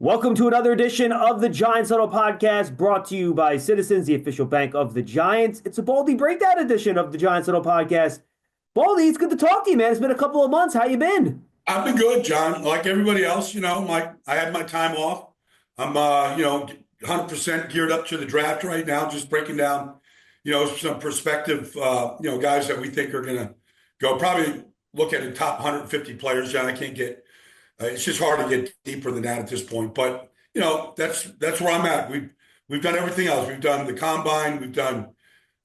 Welcome to another edition of the Giants Huddle podcast brought to you by Citizens, the official bank of the Giants. It's a Baldy breakdown edition of the Giants Huddle podcast. Baldy, it's good to talk to you, man. It's been a couple of months. How you been? I've been good, John. Like everybody else, I had my time off. I'm, 100% geared up to the draft right now, just breaking down, some perspective, guys that we think are going to go. Probably look at the top 150 players, John. I can't get, it's just hard to get deeper than that at this point. But, that's where I'm at. We've done everything else. We've done the combine. We've done,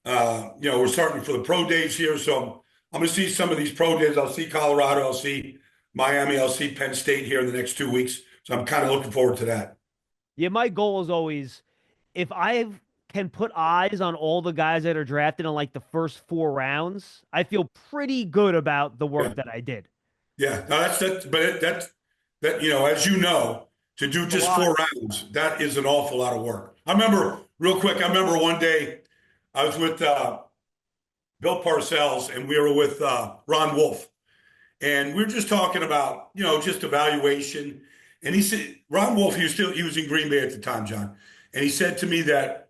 we're starting for the pro days here. So I'm going to see some of these pro days. I'll see Colorado. I'll see Miami. I'll see Penn State here in the next 2 weeks. So I'm kind of looking forward to that. Yeah, my goal is always, if I can put eyes on all the guys that are drafted in like the first 4 rounds, I feel pretty good about the work that I did. Yeah, no, as you know, to do just 4 rounds, that is an awful lot of work. I remember one day I was with Bill Parcells and we were with Ron Wolf. And we were just talking about, just evaluation. And he said, Ron Wolf, he was in Green Bay at the time, John. And he said to me that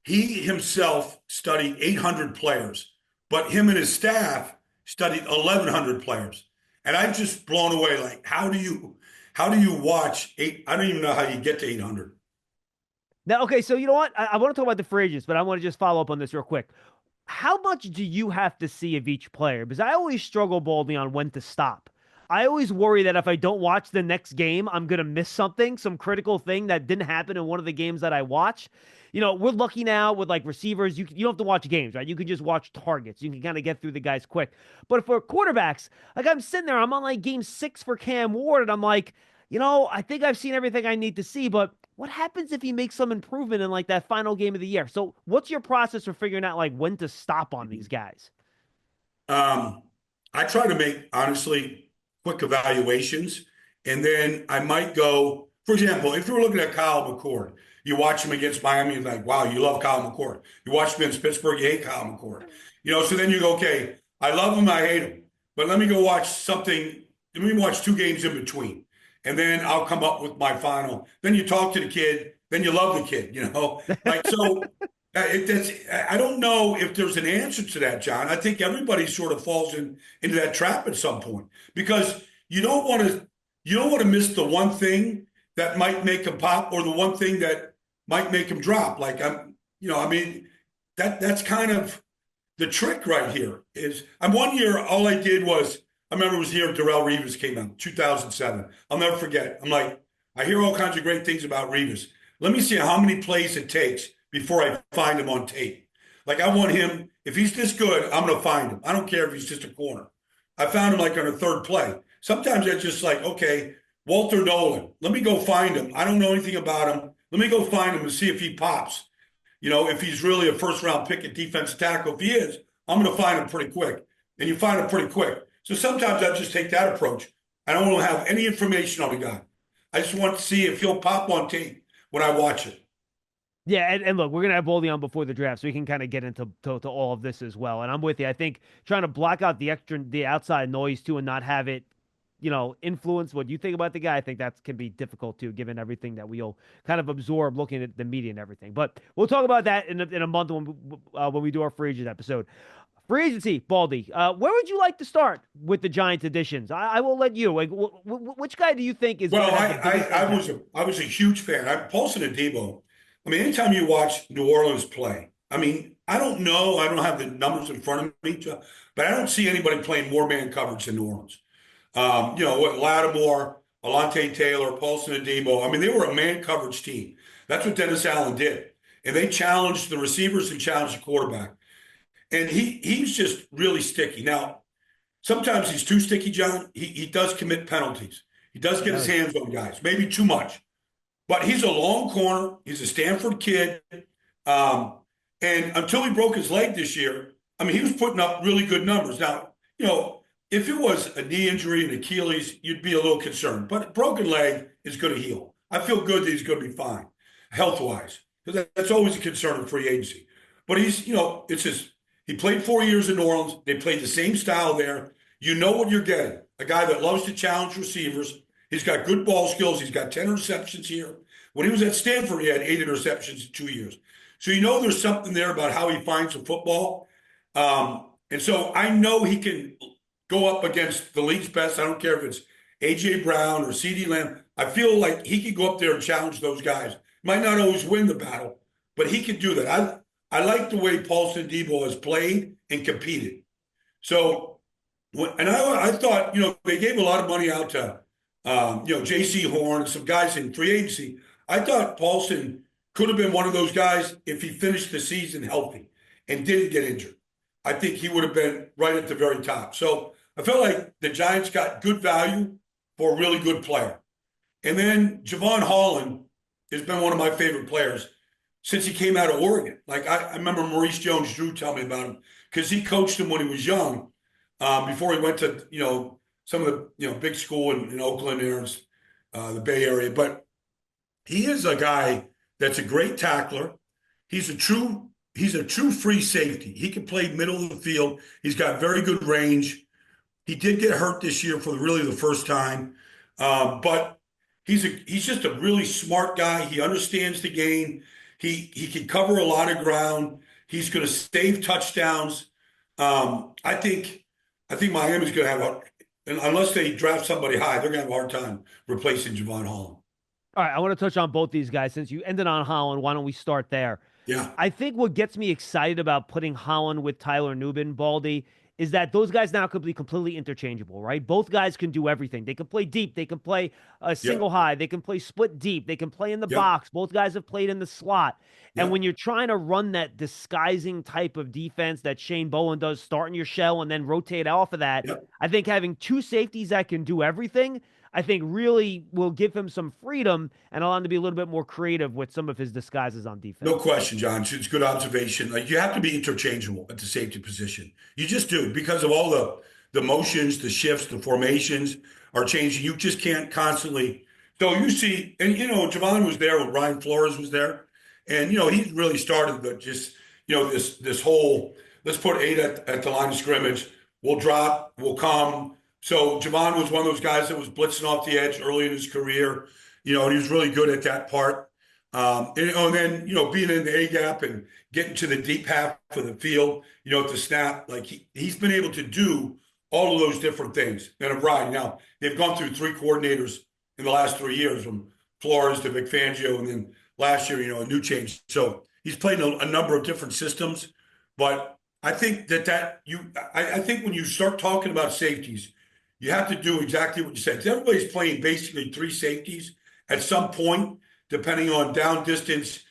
he himself studied 800 players, but him and his staff studied 1,100 players. And I'm just blown away. Like, how do you watch eight? I don't even know how you get to 800. Now, okay, so you know what? I want to talk about the free agents, but I want to just follow up on this real quick. How much do you have to see of each player? Because I always struggle, Baldy, on when to stop. I always worry that if I don't watch the next game, I'm going to miss something, some critical thing that didn't happen in one of the games that I watch. We're lucky now with like receivers. You don't have to watch games, right? You can just watch targets. You can kind of get through the guys quick. But for quarterbacks, like I'm sitting there, I'm on like game 6 for Cam Ward, and I'm like, I think I've seen everything I need to see, but what happens if he makes some improvement in like that final game of the year? So what's your process for figuring out like when to stop on these guys? I try to make, honestly, quick evaluations. And then I might go, for example, if you were looking at Kyle McCord, you watch him against Miami, and like, wow, you love Kyle McCord. You watch him against Pittsburgh, you hate Kyle McCord. So then you go, okay, I love him, I hate him. But let me go watch something, let me watch 2 games in between. And then I'll come up with my final. Then you talk to the kid, then you love the kid, Like, so I don't know if there's an answer to that, John. I think everybody sort of falls into that trap at some point because you don't want to miss the one thing that might make him pop or the one thing that might make him drop. Like that's kind of the trick right here. I'm 1 year, all I did was I remember it was the year Darrelle Revis came out, 2007. I'll never forget. I'm like, I hear all kinds of great things about Revis. Let me see how many plays it takes before I find him on tape. Like I want him, if he's this good, I'm going to find him. I don't care if he's just a corner. I found him like on a 3rd play. Sometimes it's just like, okay, Walter Nolan, let me go find him. I don't know anything about him. Let me go find him and see if he pops. If he's really a 1st-round pick at defensive tackle. If he is, I'm going to find him pretty quick. And you find him pretty quick. So sometimes I just take that approach. I don't want to have any information on the guy. I just want to see if he'll pop on tape when I watch it. Yeah, and look, we're going to have Baldy on before the draft, so we can kind of get into to all of this as well. And I'm with you. I think trying to block out the outside noise, too, and not have it, influence what you think about the guy, I think that can be difficult, too, given everything that we'll kind of absorb looking at the media and everything. But we'll talk about that in a month when we do our free agent episode. Free agency, Baldy. Where would you like to start with the Giants additions? I will let you. Like, which guy do you think is? Well, I was a huge fan. Paulson Adebo. I mean, anytime you watch New Orleans play, I mean, I don't know. I don't have the numbers in front of me, but I don't see anybody playing more man coverage than New Orleans. What Lattimore, Alontae Taylor, Paulson Adebo. I mean, they were a man coverage team. That's what Dennis Allen did, and they challenged the receivers and challenged the quarterback. And he's just really sticky. Now, sometimes he's too sticky, John. He does commit penalties. He does get his hands on guys, maybe too much. But he's a long corner. He's a Stanford kid. And until he broke his leg this year, I mean, he was putting up really good numbers. Now, if it was a knee injury and Achilles, you'd be a little concerned. But a broken leg is going to heal. I feel good that he's going to be fine, health-wise. Because that's always a concern in free agency. But he's, he played 4 years in New Orleans. They played the same style there. You know what you're getting. A guy that loves to challenge receivers. He's got good ball skills. He's got 10 interceptions here. When he was at Stanford, he had 8 interceptions in 2 years. So there's something there about how he finds the football. And so I know he can go up against the league's best. I don't care if it's A.J. Brown or CeeDee Lamb. I feel like he could go up there and challenge those guys. Might not always win the battle, but he can do that. I like the way Paulson Adebo has played and competed. So, and I thought, they gave a lot of money out to, J.C. Horn and some guys in free agency. I thought Paulson could have been one of those guys if he finished the season healthy and didn't get injured. I think he would have been right at the very top. So I felt like the Giants got good value for a really good player. And then Jevon Holland has been one of my favorite players since he came out of Oregon. Like I remember Maurice Jones-Drew tell me about him because he coached him when he was young before he went to, some of the, big school in Oakland there, the Bay Area. But he is a guy that's a great tackler. He's a true free safety. He can play middle of the field. He's got very good range. He did get hurt this year for really the first time. But he's just a really smart guy. He understands the game. He can cover a lot of ground. He's going to save touchdowns. I think Miami's going to have and unless they draft somebody high, they're going to have a hard time replacing Jevon Holland. All right, I want to touch on both these guys. Since you ended on Holland, why don't we start there? Yeah. I think what gets me excited about putting Holland with Tyler Nubin, Baldy, is that those guys now could be completely interchangeable, right? Both guys can do everything. They can play deep. They can play a single high. They can play split deep. They can play in the box. Both guys have played in the slot. And when you're trying to run that disguising type of defense that Shane Bowen does, start in your shell and then rotate off of that, I think having two safeties that can do everything, I think really will give him some freedom and allow him to be a little bit more creative with some of his disguises on defense. No question, John. It's a good observation. Like you have to be interchangeable at the safety position. You just do because of all the motions, the shifts, the formations are changing. You just can't constantly. So you see, and Jevon was there when Brian Flores was there, and he really started this whole let's put 8 at the line of scrimmage. We'll drop. We'll come. So Jevon was one of those guys that was blitzing off the edge early in his career, and he was really good at that part. And then, being in the A-gap and getting to the deep half of the field, at the snap, like he's been able to do all of those different things in a variety. Now, they've gone through 3 coordinators in the last 3 years, from Flores to Vic Fangio, and then last year, a new change. So he's played a number of different systems, but I think I think when you start talking about safeties, you have to do exactly what you said. Everybody's playing basically 3 safeties at some point, depending on down distance,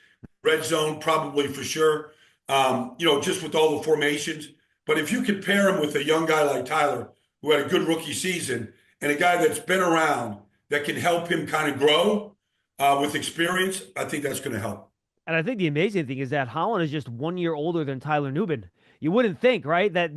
red zone, probably for sure, just with all the formations. But if you can pair him with a young guy like Tyler, who had a good rookie season, and a guy that's been around that can help him kind of grow with experience, I think that's going to help. And I think the amazing thing is that Holland is just 1 year older than Tyler Nubin. You wouldn't think, right, that,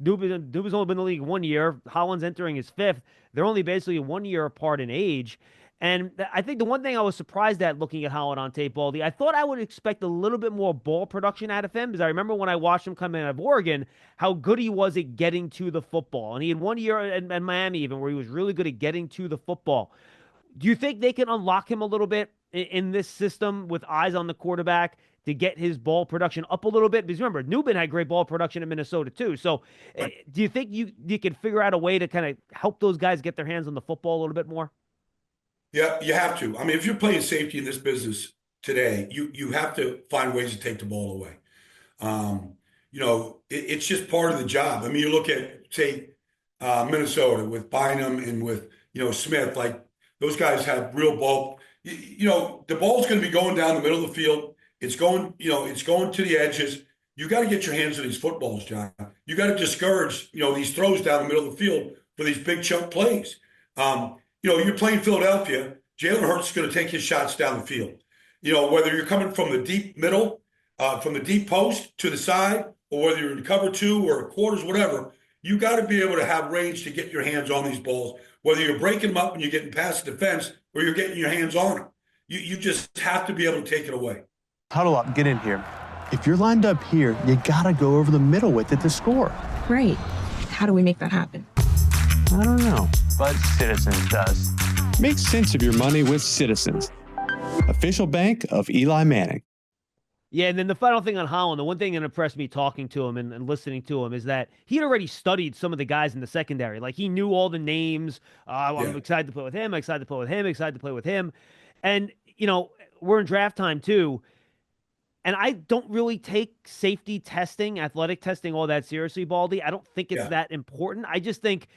Nubin's only been in the league 1 year. Holland's entering his 5th. They're only basically 1 year apart in age. And I think the one thing I was surprised at looking at Holland on tape, Baldy, I thought I would expect a little bit more ball production out of him, because I remember when I watched him come in out of Oregon, how good he was at getting to the football. And he had 1 year in Miami even where he was really good at getting to the football. Do you think they can unlock him a little bit in this system with eyes on the quarterback to get his ball production up a little bit? Because remember, Nubin had great ball production in Minnesota too. So do you think you can figure out a way to kind of help those guys get their hands on the football a little bit more? Yeah, you have to. I mean, if you're playing safety in this business today, you have to find ways to take the ball away. It's just part of the job. I mean, you look at, say, Minnesota with Bynum and with, Smith, like those guys have real ball. The ball's going to be going down the middle of the field. It's going to the edges. You got to get your hands on these footballs, John. You got to discourage, these throws down the middle of the field for these big chunk plays. You're playing Philadelphia. Jalen Hurts is going to take his shots down the field. Whether you're coming from the deep middle, from the deep post to the side, or whether you're in cover 2 or quarters, whatever, you got to be able to have range to get your hands on these balls, whether you're breaking them up and you're getting past the defense or you're getting your hands on them. You just have to be able to take it away. Huddle up, get in here. If you're lined up here, you gotta go over the middle with it to score. Right. How do we make that happen? I don't know, but Citizens does. Make sense of your money with Citizens, official bank of Eli Manning. Yeah, and then the final thing on Holland, the one thing that impressed me talking to him and listening to him is that he'd already studied some of the guys in the secondary. Like, he knew all the names. I'm excited to play with him, excited to play with him, excited to play with him. And, we're in draft time too. And I don't really take safety testing, athletic testing, all that seriously, Baldy. I don't think it's that important. I just think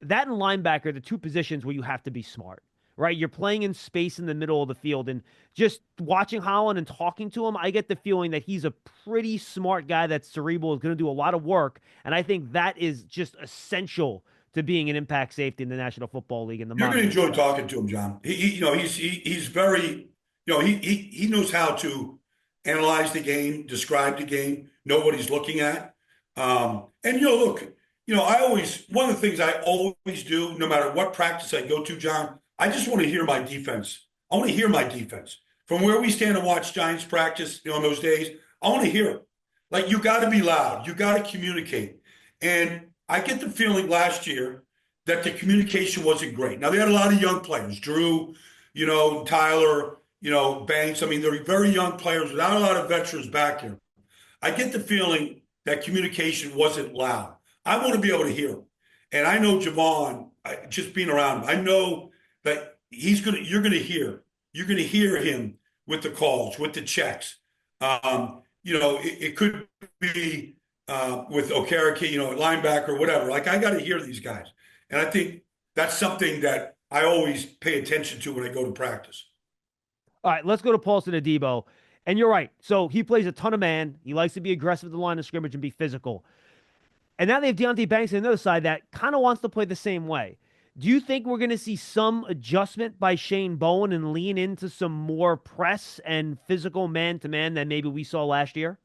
that and linebacker are the two positions where you have to be smart. Right, you're playing in space in the middle of the field, and just watching Holland and talking to him, I get the feeling that he's a pretty smart guy that's cerebral, is going to do a lot of work, and I think that is just essential to being an impact safety in the National Football League. You're going to enjoy talking to him, John. He's very, he knows how to analyze the game, describe the game, know what he's looking at, and look, one of the things I always do, no matter what practice I go to, John. I just want to hear my defense. I want to hear my defense. From where we stand and watch Giants practice, in those days, I want to hear it. Like, you got to be loud. You got to communicate. And I get the feeling last year that the communication wasn't great. Now, they had a lot of young players. Drew, Tyler, Banks. I mean, they're very young players without a lot of veterans back here. I get the feeling that communication wasn't loud. I want to be able to hear him. And I know Jevon, just being around him, I know that you're going to hear him with the calls, with the checks. It could be with Okereke, linebacker, whatever. Like, I got to hear these guys. And I think that's something that I always pay attention to when I go to practice. All right, let's go to Paulson Adebo. And you're right. So he plays a ton of man. He likes to be aggressive at the line of scrimmage and be physical. And now they have Deontay Banks on the other side that kind of wants to play the same way. Do you think we're going to see some adjustment by Shane Bowen and lean into some more press and physical man-to-man than maybe we saw last year?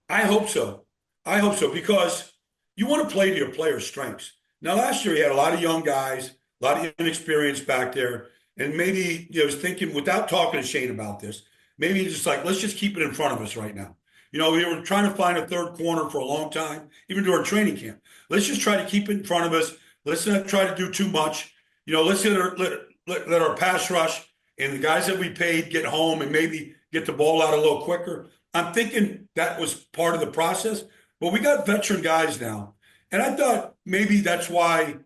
I hope so. Because you want to play to your players' strengths. Now, last year he had a lot of young guys, a lot of inexperience back there, and maybe he was thinking, without talking to Shane about this, maybe he's just like, let's just keep it in front of us right now. We were trying to find a third corner for a long time, even during training camp. Let's just try to keep it in front of us. Let's not try to do too much. Let's let our pass rush and the guys that we paid get home and maybe get the ball out a little quicker. I'm thinking that was part of the process. But we got veteran guys now. And I thought maybe that's why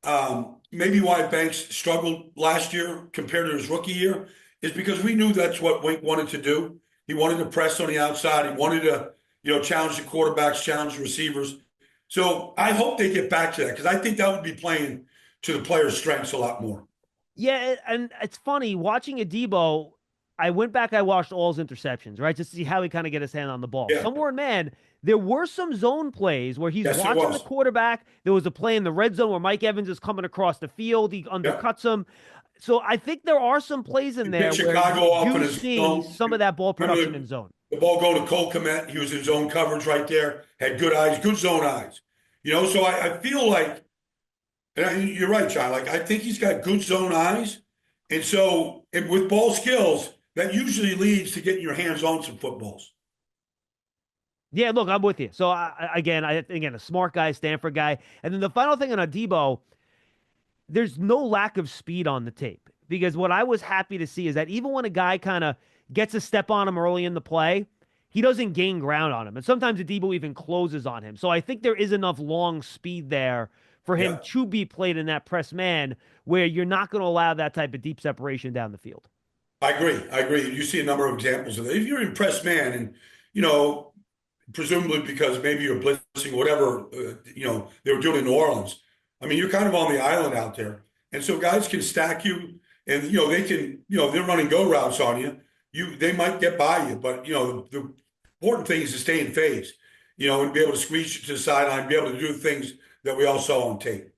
Banks struggled last year compared to his rookie year, is because we knew that's what Wink wanted to do. He wanted to press on the outside. He wanted to, challenge the quarterbacks, challenge the receivers. So I hope they get back to that, because I think that would be playing to the players' strengths a lot more. Yeah, and it's funny, watching Adebo, I went back, I watched all his interceptions, right, just to see how he kind of get his hand on the ball. Yeah. Somewhere, man, there were some zone plays where he's watching the quarterback. There was a play in the red zone where Mike Evans is coming across the field. He undercuts him. So I think there are some plays in there where you see some of that ball production in zone. The ball going to Cole Kmet. He was in zone coverage right there. Had good eyes, good zone eyes. So I feel like, and you're right, John. Like, I think he's got good zone eyes. And with ball skills, that usually leads to getting your hands on some footballs. Yeah, look, I'm with you. So, again, a smart guy, Stanford guy. And then the final thing on Adebo, there's no lack of speed on the tape. Because what I was happy to see is that even when a guy kind of gets a step on him early in the play, he doesn't gain ground on him. And sometimes Adebo even closes on him. So I think there is enough long speed there for him to be played in that press man where you're not going to allow that type of deep separation down the field. I agree. You see a number of examples of that. If you're in press man and, presumably because maybe you're blitzing, whatever, they were doing in New Orleans. I mean, you're kind of on the island out there. And so guys can stack you and, they can, they're running go routes on you. They might get by you, but, the important thing is to stay in phase, and be able to squeeze you to the sideline, be able to do things that we all saw on tape.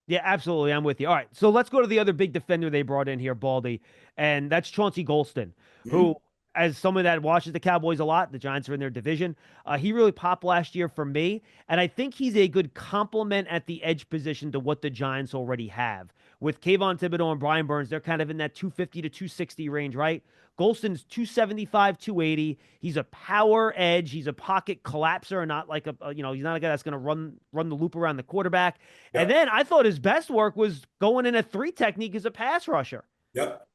Yeah, absolutely. I'm with you. All right. So let's go to the other big defender they brought in here, Baldy, and that's Chauncey Golston, who, as someone that watches the Cowboys a lot, the Giants are in their division, he really popped last year for me, and I think he's a good complement at the edge position to what the Giants already have, with Kayvon Thibodeau and Brian Burns, they're kind of in that 250 to 260 range, right? Golston's 275, 280. He's a power edge. He's a pocket collapser, not like he's not a guy that's going to run the loop around the quarterback. Yep. And then I thought his best work was going in a 3 technique as a pass rusher. Yep.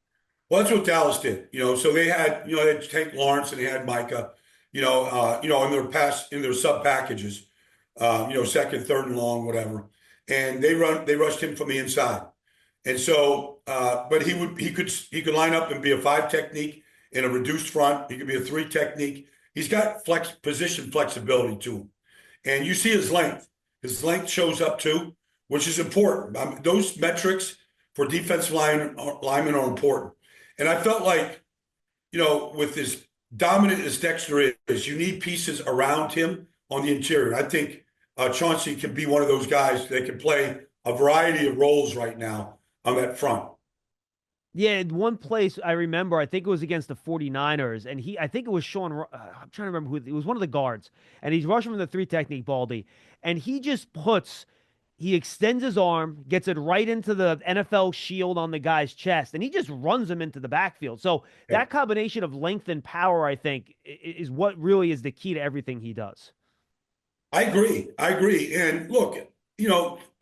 Well, that's what Dallas did. So they had, they had Tank Lawrence and they had Micah, in their sub packages, second, third and long, whatever. And they rushed him from the inside. And so, but he could line up and be a 5 technique in a reduced front. He could be a 3 technique. He's got position flexibility to him. And you see his length. His length shows up too, which is important. Those metrics for defensive linemen are important. And I felt like, with as dominant as Dexter is, you need pieces around him on the interior. I think Chauncey can be one of those guys that can play a variety of roles right now on that front. Yeah, in one place I remember, I think it was against the 49ers, and I think it was Sean, I'm trying to remember who, it was one of the guards, and he's rushing from the 3 technique, Baldy, and he extends his arm, gets it right into the NFL shield on the guy's chest, and he just runs him into the backfield. So that combination of length and power, I think, is what really is the key to everything he does. I agree. And look,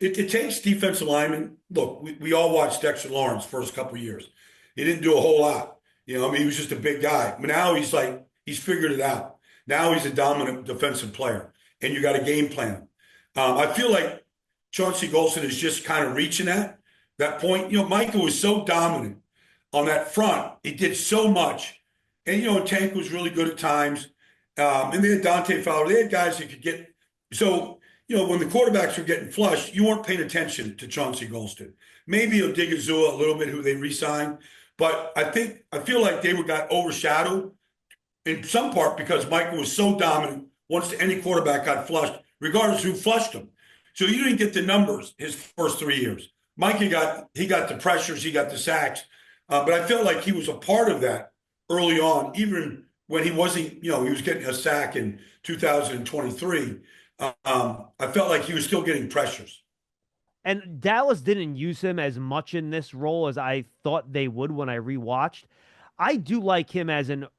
it takes defensive linemen. Look, we all watched Dexter Lawrence first couple of years. He didn't do a whole lot. He was just a big guy. But now he's figured it out. Now he's a dominant defensive player, and you got a game plan. I feel like Chauncey Golston is just kind of reaching at that point. Michael was so dominant on that front. He did so much. And, Tank was really good at times. And they had Dante Fowler. They had guys that could get – so – when the quarterbacks were getting flushed, you weren't paying attention to Chauncey Golston. Maybe Odigizua a little bit, who they re-signed. But I feel like they got overshadowed in some part because Michael was so dominant once any quarterback got flushed, regardless who flushed him. So you didn't get the numbers his first 3 years. Mikey got the pressures, he got the sacks. But I felt like he was a part of that early on, even when he wasn't, he was getting a sack in 2023. I felt like he was still getting pressures. And Dallas didn't use him as much in this role as I thought they would when I rewatched. I do like him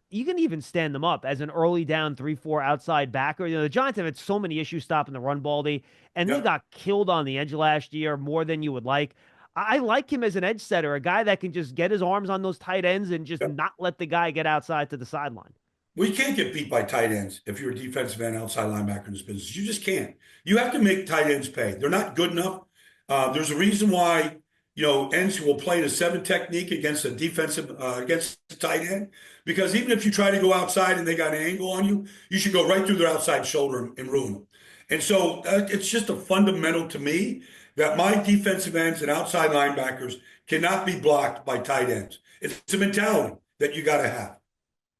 you can even stand them up as an early down 3-4 outside backer. The Giants have had so many issues stopping the run, Baldy, and they got killed on the edge last year more than you would like. I like him as an edge setter, a guy that can just get his arms on those tight ends and just not let the guy get outside to the sideline. Well, you can't get beat by tight ends if you're a defensive end outside linebacker in this business. You just can't. You have to make tight ends pay. They're not good enough. There's a reason why, ends will play the 7 technique against a defensive, against the tight end. Because even if you try to go outside and they got an angle on you, you should go right through their outside shoulder and ruin them. And so it's just a fundamental to me that my defensive ends and outside linebackers cannot be blocked by tight ends. It's a mentality that you got to have.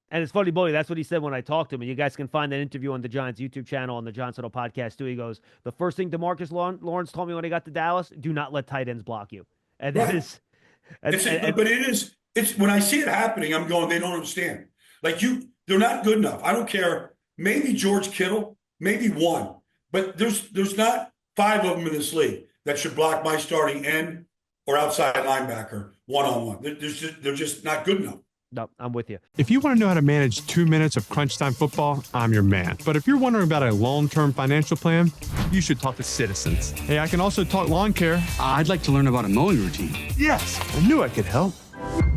And it's funny, Bodie, that's what he said when I talked to him. And you guys can find that interview on the Giants YouTube channel, on the Giants Huddle podcast, too. He goes, the first thing DeMarcus Lawrence told me when I got to Dallas, do not let tight ends block you. And that is... But it's when I see it happening, I'm going, they don't understand. They're not good enough. I don't care. Maybe George Kittle, maybe one. But there's not 5 of them in this league that should block my starting end or outside linebacker one-on-one. They're just not good enough. No, I'm with you. If you want to know how to manage 2 minutes of crunch time football, I'm your man. But if you're wondering about a long-term financial plan, you should talk to Citizens. Hey, I can also talk lawn care. I'd like to learn about a mowing routine. Yes, I knew I could help.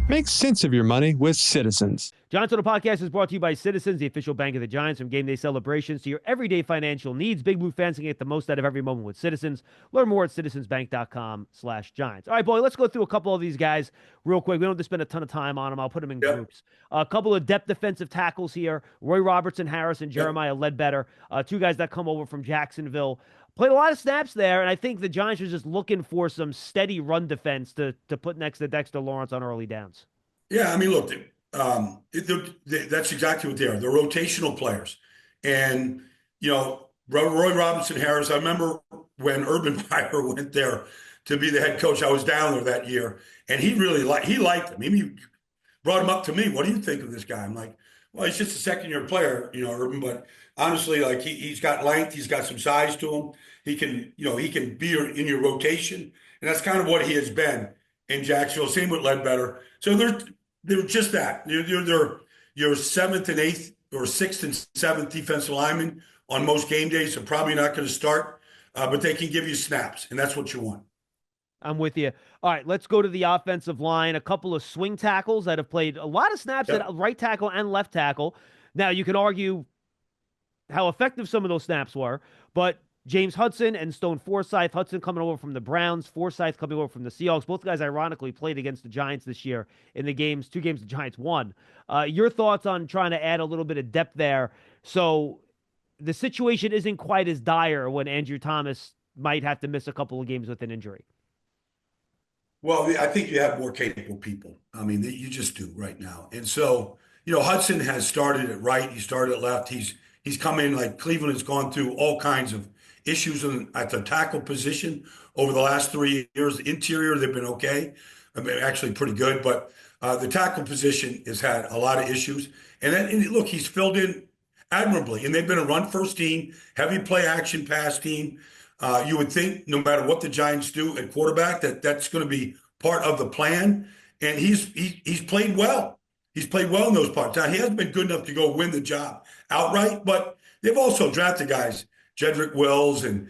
Make sense of your money with Citizens. Giants Huddle Podcast is brought to you by Citizens, the official bank of the Giants. From game day celebrations to your everyday financial needs, Big Blue fans can get the most out of every moment with Citizens. Learn more at citizensbank.com/Giants. All right, boy, let's go through a couple of these guys real quick. We don't have to spend a ton of time on them. I'll put them in groups. A couple of depth defensive tackles here. Roy Robertson Harris and Jeremiah Ledbetter, 2 guys that come over from Jacksonville. Played a lot of snaps there, and I think the Giants are just looking for some steady run defense to put next to Dexter Lawrence on early downs. Yeah, I mean, look, that's exactly what they are. They're rotational players. And, Roy Robinson Harris, I remember when Urban Meyer went there to be the head coach. I was down there that year, and he liked him. He brought him up to me. What do you think of this guy? I'm like, well, he's just a second-year player, Urban, but honestly, he's got length, he's got some size to him. He can be in your rotation, and that's kind of what he has been in Jacksonville. Same with Ledbetter. So they're just that. They're your seventh and eighth or sixth and seventh defensive linemen on most game days. Are probably not going to start, but they can give you snaps, and that's what you want. I'm with you. All right, let's go to the offensive line. A couple of swing tackles that have played a lot of snaps at right tackle and left tackle. Now, you can argue how effective some of those snaps were, but James Hudson and Stone Forsythe, Hudson coming over from the Browns, Forsythe coming over from the Seahawks. Both guys, ironically, played against the Giants this year in the two games the Giants won. Your thoughts on trying to add a little bit of depth there so the situation isn't quite as dire when Andrew Thomas might have to miss a couple of games with an injury? Well, I think you have more capable people. I mean, you just do right now. And so, Hudson has started at right. He started at left. He's come in like Cleveland has gone through all kinds of issues at the tackle position over the last 3 years. The interior, they've been okay. I mean, actually pretty good. But the tackle position has had a lot of issues. And look, he's filled in admirably. And they've been a run-first team, heavy play-action pass team. You would think no matter what the Giants do at quarterback, that's going to be part of the plan. And he's played well. He's played well in those parts. Now, he hasn't been good enough to go win the job outright, but they've also drafted guys, Jedrick Wills and,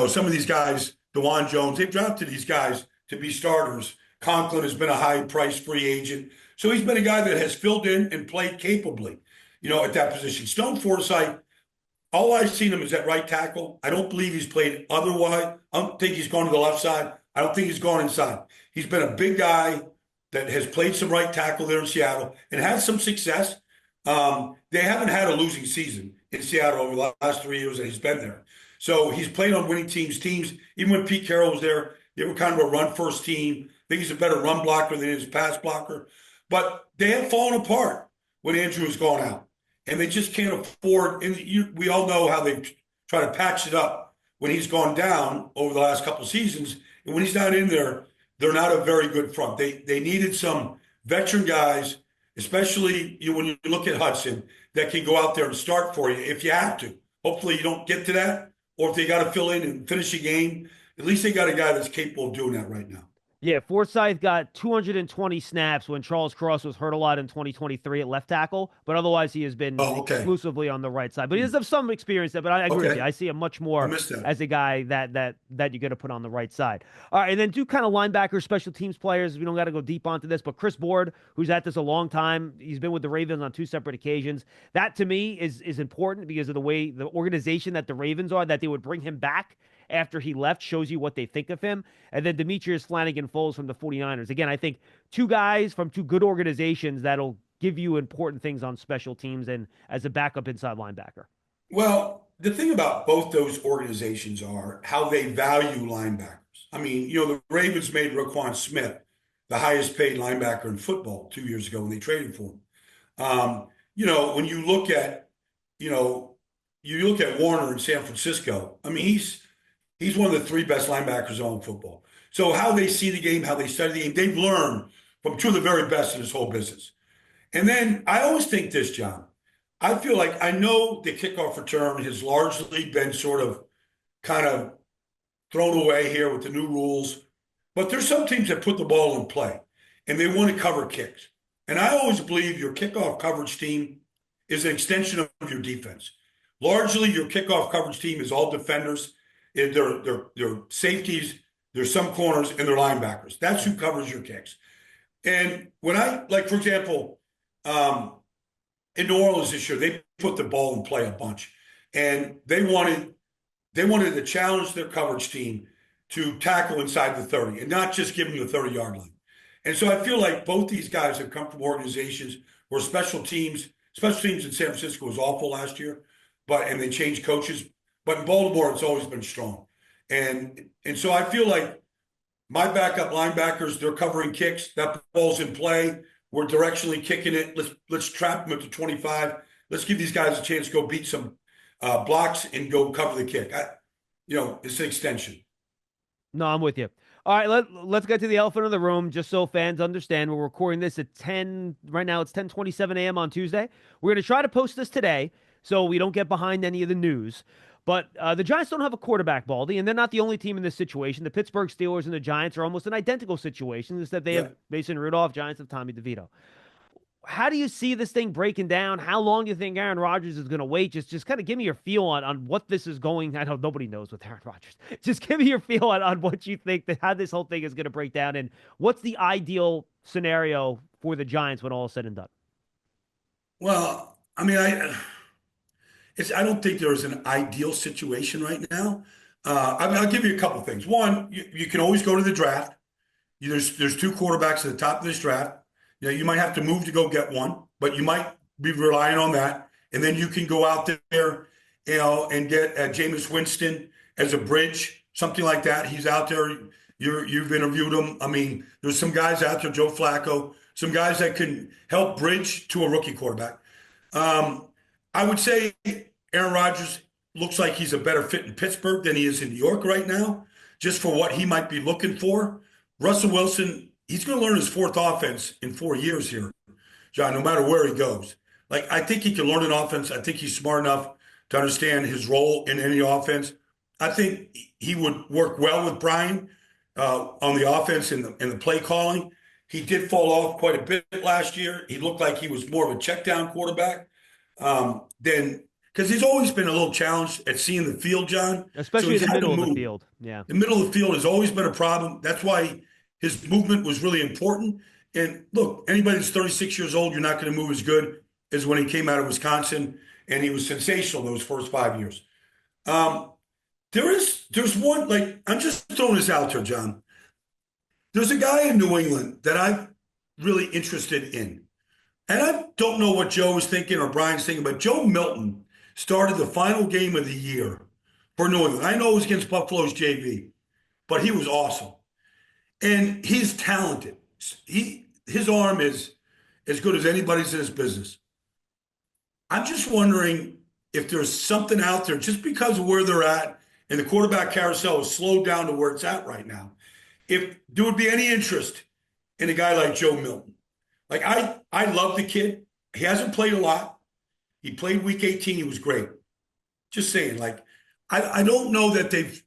some of these guys, DeJuan Jones. They've drafted these guys to be starters. Conklin has been a high-priced free agent. So he's been a guy that has filled in and played capably, at that position. Stone Forsythe, all I've seen him is at right tackle. I don't believe he's played otherwise. I don't think he's gone to the left side. I don't think he's gone inside. He's been a big guy that has played some right tackle there in Seattle and had some success. They haven't had a losing season in Seattle over the last 3 years that he's been there. So he's played on winning teams. Even when Pete Carroll was there, they were kind of a run-first team. I think he's a better run blocker than he is pass blocker. But they have fallen apart when Andrew has gone out. And they just can't afford, and we all know how they try to patch it up when he's gone down over the last couple of seasons. And when he's not in there, they're not a very good front. They needed some veteran guys, especially when you look at Hudson, that can go out there and start for you if you have to. Hopefully you don't get to that, or if they got to fill in and finish a game, at least they got a guy that's capable of doing that right now. Yeah, Forsythe got 220 snaps when Charles Cross was hurt a lot in 2023 at left tackle, but otherwise he has been exclusively on the right side. But he does have some experience there, but I agree with you. I see him much more as a guy that you're going to put on the right side. All right, and then two kind of linebackers, special teams players. We don't got to go deep onto this, but Chris Board, who's at this a long time, he's been with the Ravens on two separate occasions. That, to me, is important because of the way the organization that the Ravens are, that they would bring him back after he left shows you what they think of him. And then Demetrius Flanagan-Foles from the 49ers. Again, I think two guys from two good organizations that'll give you important things on special teams and as a backup inside linebacker. Well, the thing about both those organizations are how they value linebackers. I mean, the Ravens made Roquan Smith the highest paid linebacker in football 2 years ago when they traded for him. When you look at, Warner in San Francisco, I mean, he's one of the three best linebackers in football. So how they see the game, how they study the game, they've learned from two of the very best in this whole business. And then I always think this, John. I feel like I know the kickoff return has largely been sort of kind of thrown away here with the new rules. But there's some teams that put the ball in play, and they want to cover kicks. And I always believe your kickoff coverage team is an extension of your defense. Largely, your kickoff coverage team is all defenders. They're safeties, there's some corners, and they're linebackers. That's who covers your kicks. And when for example, in New Orleans this year, they put the ball in play a bunch. And they wanted to challenge their coverage team to tackle inside the 30 and not just give them the 30-yard line. And so I feel like both these guys have come from organizations where special teams in San Francisco was awful last year, and they changed coaches. But in Baltimore, it's always been strong. And so I feel like my backup linebackers, they're covering kicks. That ball's in play. We're directionally kicking it. Let's trap them at the 25. Let's give these guys a chance to go beat some blocks and go cover the kick. It's an extension. No, I'm with you. All right, let's get to the elephant in the room, just so fans understand. We're recording this at 10. Right now, it's 10:27 a.m. on Tuesday. We're going to try to post this today so we don't get behind any of the news. But the Giants don't have a quarterback, Baldy, and they're not the only team in this situation. The Pittsburgh Steelers and the Giants are almost an identical situation. Is that they have Mason Rudolph, Giants have Tommy DeVito. How do you see this thing breaking down? How long do you think Aaron Rodgers is going to wait? Just kind of give me your feel on what this is going. I know nobody knows with Aaron Rodgers. Just give me your feel on what you think, that how this whole thing is going to break down, and what's the ideal scenario for the Giants when all is said and done. Well, I mean, I don't think there's an ideal situation right now. I'll give you a couple things. One, you can always go to the draft. There's two quarterbacks at the top of this draft. You might have to move to go get one, but you might be relying on that. And then you can go out there, and get Jameis Winston as a bridge, something like that. He's out there. You've interviewed him. I mean, there's some guys out there, Joe Flacco, some guys that can help bridge to a rookie quarterback. I would say Aaron Rodgers looks like he's a better fit in Pittsburgh than he is in New York right now, just for what he might be looking for. Russell Wilson, he's going to learn his fourth offense in 4 years here, John, no matter where he goes. Like, I think he can learn an offense. I think he's smart enough to understand his role in any offense. I think he would work well with Brian on the offense and the play calling. He did fall off quite a bit last year. He looked like he was more of a check down quarterback because he's always been a little challenged at seeing the field, John. Especially in the middle of the field. Yeah. The middle of the field has always been a problem. That's why his movement was really important. And look, anybody that's 36 years old, you're not going to move as good as when he came out of Wisconsin, and he was sensational those first 5 years. There's one, like, I'm just throwing this out there, John. There's a guy in New England that I'm really interested in. And I don't know what Joe is thinking or Brian's thinking, but Joe Milton started the final game of the year for New England. I know it was against Buffalo's JV, but he was awesome. And he's talented. His arm is as good as anybody's in his business. I'm just wondering if there's something out there, just because of where they're at, and the quarterback carousel is slowed down to where it's at right now, if there would be any interest in a guy like Joe Milton. Like, I love the kid. He hasn't played a lot. He played week 18. He was great. Just saying, like, I don't know that they've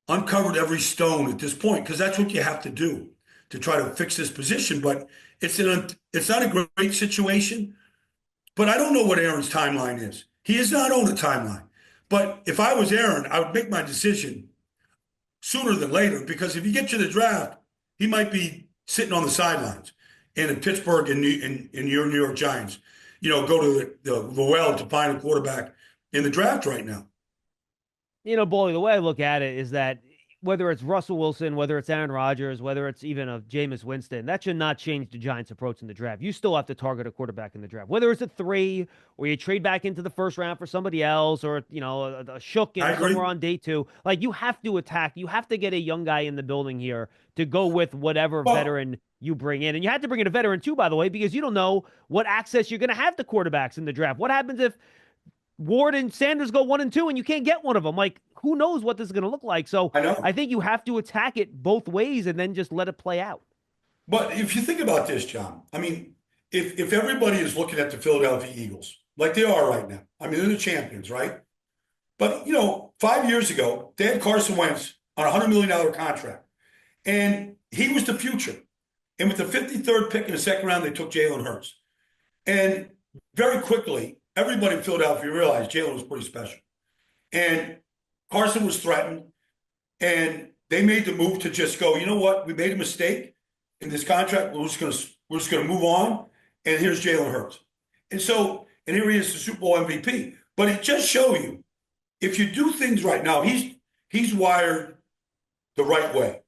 uncovered every stone at this point, because that's what you have to do to try to fix this position. But it's not a great situation. But I don't know what Aaron's timeline is. He is not on a timeline. But if I was Aaron, I would make my decision sooner than later, because if you get to the draft, he might be sitting on the sidelines. And in Pittsburgh and your New York Giants, go to the well to find a quarterback in the draft right now. Bully, the way I look at it is that whether it's Russell Wilson, whether it's Aaron Rodgers, whether it's even a Jameis Winston, that should not change the Giants' approach in the draft. You still have to target a quarterback in the draft, whether it's a 3 or you trade back into the first round for somebody else, or, a Schmeelk somewhere on day 2. Like, you have to attack. You have to get a young guy in the building here to go with whatever veteran you bring in. And you have to bring in a veteran too, by the way, because you don't know what access you're going to have to quarterbacks in the draft. What happens if Ward and Sanders go 1 and 2 and you can't get one of them? Like, who knows what this is going to look like? So I think you have to attack it both ways and then just let it play out. But if you think about this, John, I mean, if everybody is looking at the Philadelphia Eagles like they are right now, I mean, they're the champions, right? But, 5 years ago, they had Carson Wentz on a $100 million contract, and he was the future. And with the 53rd pick in the second round, they took Jalen Hurts. And very quickly, everybody in Philadelphia realized Jalen was pretty special. And Carson was threatened. And they made the move to just go, you know what? We made a mistake in this contract. We're just going to move on. And here's Jalen Hurts. And here he is, the Super Bowl MVP. But it just shows you, if you do things right now, he's wired the right way.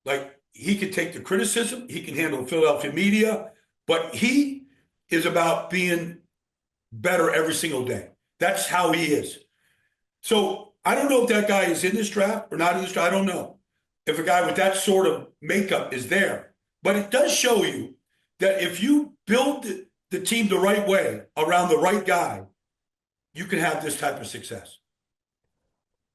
Like, he can take the criticism, he can handle the Philadelphia media, but he is about being better every single day. That's how he is. So I don't know if that guy is in this draft or not in this draft. I don't know if a guy with that sort of makeup is there. But it does show you that if you build the team the right way around the right guy, you can have this type of success.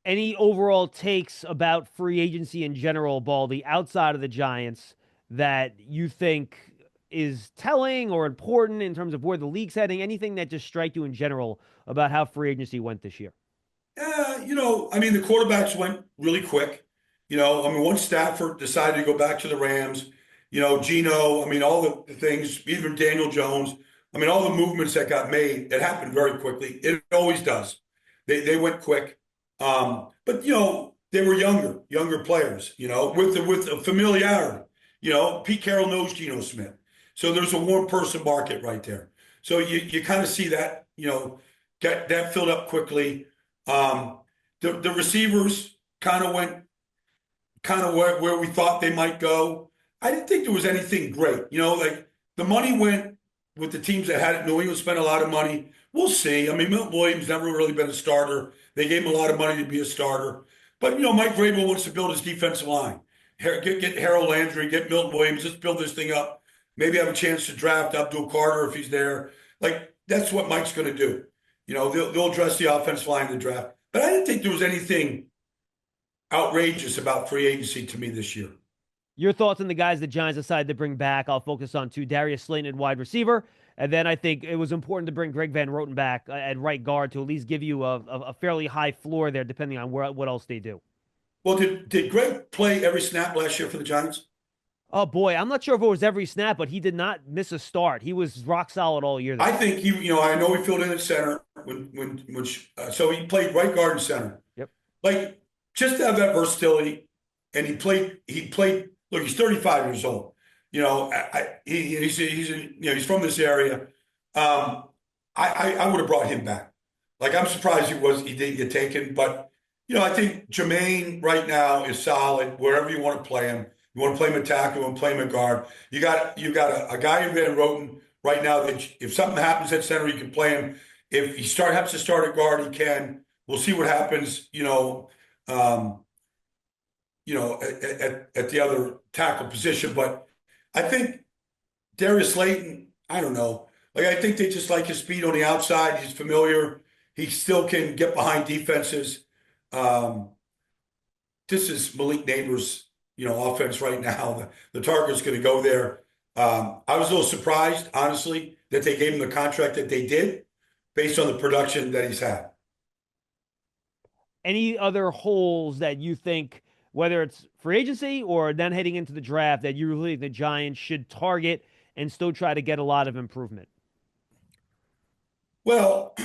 Any overall takes about free agency in general, Baldy, outside of the Giants, that you think is telling or important in terms of where the league's heading? Anything that just strike you in general about how free agency went this year? I mean, the quarterbacks went really quick. Once Stafford decided to go back to the Rams, Geno, I mean, all the things, even Daniel Jones, I mean, all the movements that got made, it happened very quickly. It always does. They went quick. But they were younger players, with a familiarity. Pete Carroll knows Geno Smith. So there's a warm person market right there. So you kind of see that, get that filled up quickly. The receivers kind of went where we thought they might go. I didn't think there was anything great. Like the money went with the teams that had it. New England spent a lot of money. We'll see. I mean, Milton Williams never really been a starter. They gave him a lot of money to be a starter. But, Mike Vrabel wants to build his defensive line. Get Harold Landry, get Milton Williams. Let's build this thing up. Maybe have a chance to draft Abdul Carter if he's there. Like, that's what Mike's going to do. They'll address the offensive line in the draft. But I didn't think there was anything outrageous about free agency to me this year. Your thoughts on the guys the Giants decided to bring back? I'll focus on two: Darius Slayton at wide receiver, and then I think it was important to bring Greg Van Roten back at right guard to at least give you a fairly high floor there, depending on what else they do. Well, did Greg play every snap last year for the Giants? Oh boy, I'm not sure if it was every snap, but he did not miss a start. He was rock solid all year. I think I know he filled in at center so he played right guard and center. Yep. Like, just to have that versatility, and he played. Look, he's 35 years old. He's from this area. I would have brought him back. Like, I'm surprised he didn't get taken, but I think Jermaine right now is solid wherever you want to play him. You want to play him at tackle, you want to play him at guard. You got a guy in Van Roten right now that if something happens at center, you can play him. If he has to start at guard, he can. We'll see what happens. At the other tackle position. But I think Darius Slayton, I don't know. Like, I think they just like his speed on the outside. He's familiar. He still can get behind defenses. This is Malik Neighbors' offense right now. The target's going to go there. I was a little surprised, honestly, that they gave him the contract that they did based on the production that he's had. Any other holes that you think, whether it's free agency or then heading into the draft, that you really think the Giants should target and still try to get a lot of improvement? Well,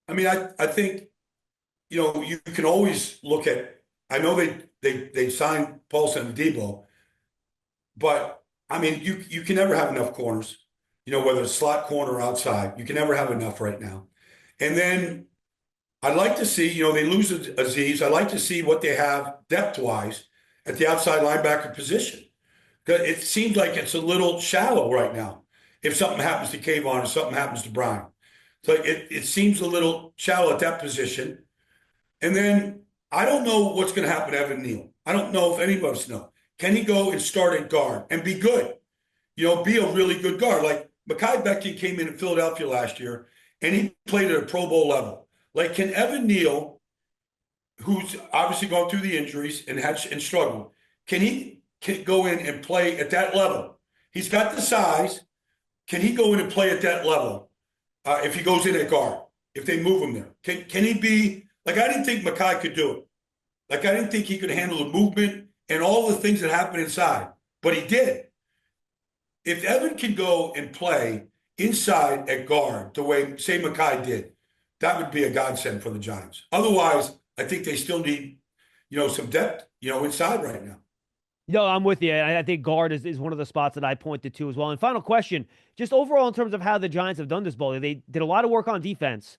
I mean, I think, you can always look at, I know they signed Paulson Adebo, but I mean, you can never have enough corners, whether it's slot corner or outside, you can never have enough right now. And then I'd like to see, they lose Aziz. I'd like to see what they have depth-wise at the outside linebacker position. It seems like it's a little shallow right now. If something happens to Kayvon or something happens to Brian. So it seems a little shallow at that position. And then I don't know what's going to happen to Evan Neal. I don't know if any of us know. Can he go and start at guard and be good? Be a really good guard. Like, Mekhi Becton came in Philadelphia last year, and he played at a Pro Bowl level. Like, can Evan Neal, who's obviously gone through the injuries and struggled, can he go in and play at that level? He's got the size. Can he go in and play at that level if he goes in at guard, if they move him there? Can he be – like, I didn't think Mekhi could do it. Like, I didn't think he could handle the movement and all the things that happen inside, but he did. If Evan can go and play inside at guard the way, say, Mekhi did, that would be a godsend for the Giants. Otherwise, I think they still need, some depth, inside right now. No, I'm with you. I think guard is one of the spots that I pointed to as well. And final question, just overall in terms of how the Giants have done this ball, they did a lot of work on defense.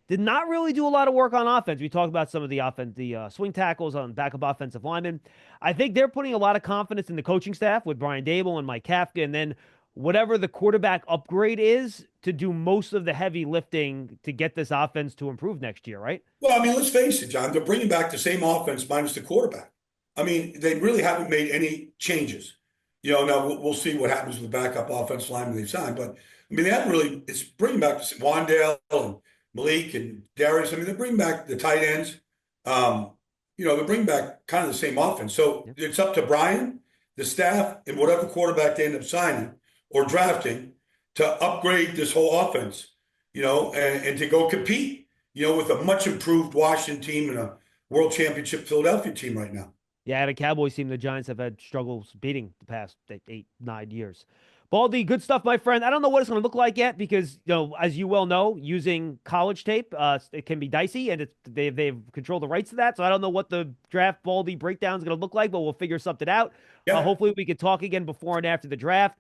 Did not really do a lot of work on offense. We talked about some of the swing tackles on backup offensive linemen. I think they're putting a lot of confidence in the coaching staff with Brian Dable and Mike Kafka, and then whatever the quarterback upgrade is to do most of the heavy lifting to get this offense to improve next year, right? Well, I mean, let's face it, John. They're bringing back the same offense minus the quarterback. I mean, they really haven't made any changes. Now we'll see what happens with the backup offensive lineman they've signed. But, I mean, they haven't really – it's bringing back Wandale and Malik and Darius. I mean, they bring back the tight ends. They bring back kind of the same offense. So It's up to Brian, the staff, and whatever quarterback they end up signing or drafting to upgrade this whole offense, and to go compete, with a much improved Washington team and a world championship Philadelphia team right now. Yeah, and a Cowboys team the Giants have had struggles beating the past 8, 9 years. Baldy, good stuff, my friend. I don't know what it's going to look like yet because, as you well know, using college tape, it can be dicey, and they've controlled the rights to that. So I don't know what the draft Baldy breakdown is going to look like, but we'll figure something out. Yeah. Hopefully we can talk again before and after the draft.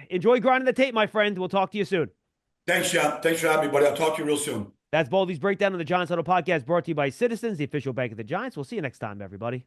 Enjoy grinding the tape, my friend. We'll talk to you soon. Thanks, John. Thanks for having me, buddy. I'll talk to you real soon. That's Baldy's breakdown of the Giants Huddle podcast, brought to you by Citizens, the official bank of the Giants. We'll see you next time, everybody.